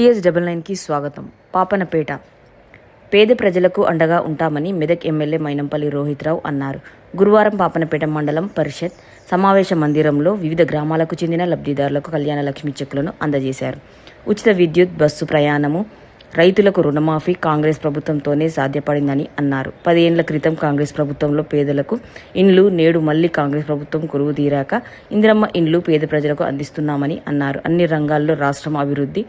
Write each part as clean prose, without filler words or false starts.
TS99కి స్వాగతం. పాపనపేట పేద ప్రజలకు అండగా ఉంటామని మెదక్ ఎమ్మెల్యే మైనంపల్లి రోహిత్రావు అన్నారు. గురువారం పాపనపేట మండలం పరిషత్ సమావేశ మందిరంలో వివిధ గ్రామాలకు చెందిన లబ్ధిదారులకు కళ్యాణ లక్ష్మి చెక్కులను అందజేశారు. ఉచిత విద్యుత్ బస్సు ప్రయాణము, రైతులకు రుణమాఫీ కాంగ్రెస్ ప్రభుత్వంతోనే సాధ్యపడిందని అన్నారు. 10 ఏళ్ల క్రితం కాంగ్రెస్ ప్రభుత్వంలో పేదలకు ఇండ్లు, నేడు మళ్లీ కాంగ్రెస్ ప్రభుత్వం కొలువు తీరాక ఇందిరమ్మ ఇండ్లు పేద ప్రజలకు అందిస్తున్నామని అన్నారు. అన్ని రంగాల్లో రాష్ట్రం అభివృద్ధి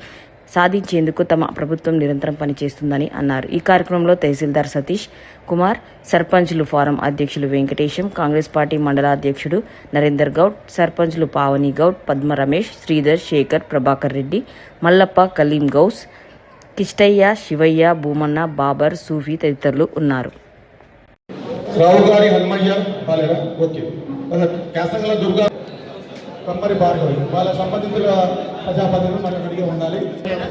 సాధించేందుకు తమ ప్రభుత్వం నిరంతరం పనిచేస్తుందని అన్నారు. ఈ కార్యక్రమంలో తహసీల్దార్ సతీష్ కుమార్, సర్పంచ్లు ఫారం అధ్యక్షులు వెంకటేశం, కాంగ్రెస్ పార్టీ మండల అధ్యక్షుడు నరేందర్ గౌడ్, సర్పంచ్లు పావని గౌడ్, పద్మ రమేష్, శ్రీధర్, శేఖర్, ప్రభాకర్ రెడ్డి, మల్లప్ప, కలీం గౌస్, కిష్టయ్య, శివయ్య, భూమన్న, బాబర్, సూఫీ తదితరులు ఉన్నారు. కమ్మరి భార్గవి వాళ్ళ సంబంధితుల ప్రజాపతిని మనకు అడిగి ఉండాలి.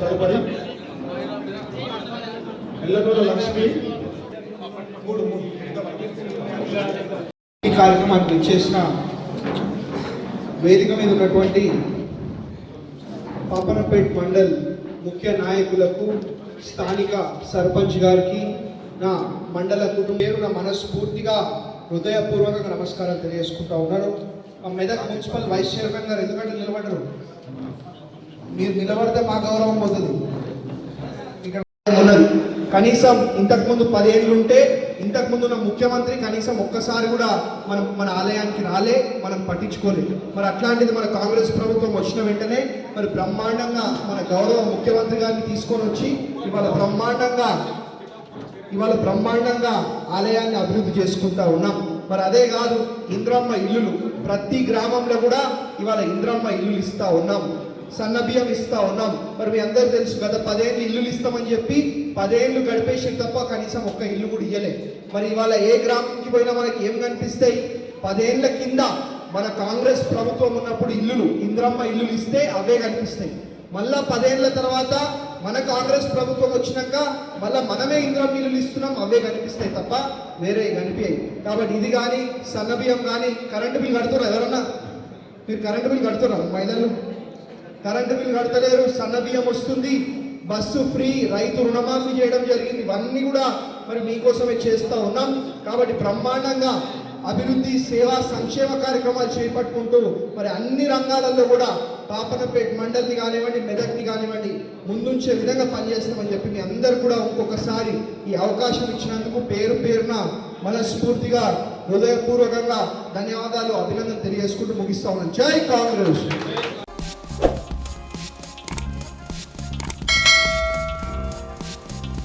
తదుపరి ఎల్లనూరు లక్ష్మి ఈ కార్యక్రమానికి చేసిన వేదిక మీద ఉన్నటువంటి పాపనపేట మండల్ ముఖ్య నాయకులకు, స్థానిక సర్పంచ్ గారికి, నా మండల కుటుంబేరున మనస్ఫూర్తిగా హృదయపూర్వకంగా నమస్కారం తెలియజేసుకుంటా ఉన్నాను. మెదక్ మున్సిపల్ వైస్ చైర్మన్ గారు ఎందుకంటే నిలబడరు, మీరు నిలబడితే మా గౌరవం పోతుంది. ఇక్కడ ఉన్నది కనీసం ఇంతకుముందు 10 ఏళ్ళు ఉంటే ఇంతకుముందు ఉన్న ముఖ్యమంత్రి కనీసం ఒక్కసారి కూడా మన ఆలయానికి రాలే, మనం పట్టించుకోలేదు. మరి అట్లాంటిది మన కాంగ్రెస్ ప్రభుత్వం వచ్చిన వెంటనే మరి బ్రహ్మాండంగా మన గౌరవ ముఖ్యమంత్రి గారిని తీసుకొని వచ్చి ఇవాళ బ్రహ్మాండంగా ఆలయాన్ని అభివృద్ధి చేసుకుంటా ఉన్నాం. మరి అదే కాదు, ఇంద్రమ్మ ఇల్లులు ప్రతి గ్రామంలో కూడా ఇవాళ ఇంద్రమ్మ ఇల్లులు ఇస్తా ఉన్నాం, సన్న బియ్యం ఇస్తా ఉన్నాం. మరి మీ అందరూ తెలుసు, గత 10 ఏళ్ళు ఇల్లులు ఇస్తామని చెప్పి 10 ఏళ్ళు గడిపేసి తప్ప కనీసం ఒక్క ఇల్లు కూడా ఇయ్యలే. మరి ఇవాళ ఏ గ్రామంకి పోయినా మనకి ఏం కనిపిస్తాయి? 10 ఏళ్ల కింద మన కాంగ్రెస్ ప్రభుత్వం ఉన్నప్పుడు ఇల్లులు, ఇంద్రమ్మ ఇల్లులు ఇస్తే అవే కనిపిస్తాయి. మళ్ళా 10 ఏళ్ల తర్వాత మన కాంగ్రెస్ ప్రభుత్వం వచ్చినాక మళ్ళీ మనమే ఇంద్రమ్మ ఇల్లులు ఇస్తున్నాం, అవే కనిపిస్తాయి తప్ప వేరే కనిపించాయి. కాబట్టి ఇది కానీ సన్నబియ్యం కానీ, కరెంటు బిల్ కడుతున్నారు ఎవరన్నా? మీరు కరెంటు బిల్ కడుతున్నారు? మహిళలు కరెంటు బిల్ కడతలేరు, సన్నబియ్యం వస్తుంది, బస్సు ఫ్రీ, రైతు రుణమాఫీ చేయడం జరిగింది. ఇవన్నీ కూడా మరి మీకోసమే చేస్తూ ఉన్నాం. కాబట్టి బ్రహ్మాండంగా అభివృద్ధి, సేవా, సంక్షేమ కార్యక్రమాలు చేపట్టుకుంటూ మరి అన్ని రంగాలలో కూడా పాపనపేట మండలిని కానివ్వండి, మెదక్ని కానివ్వండి ముందుంచే విధంగా పనిచేస్తామని చెప్పి మీ అందరూ కూడా ఇంకొకసారి ఈ అవకాశం ఇచ్చినందుకు పేరు పేరున మనస్ఫూర్తిగా హృదయపూర్వకంగా ధన్యవాదాలు, అభినందన తెలియజేసుకుంటూ ముగిస్తా ఉన్నాను. జై కాంగ్రెస్.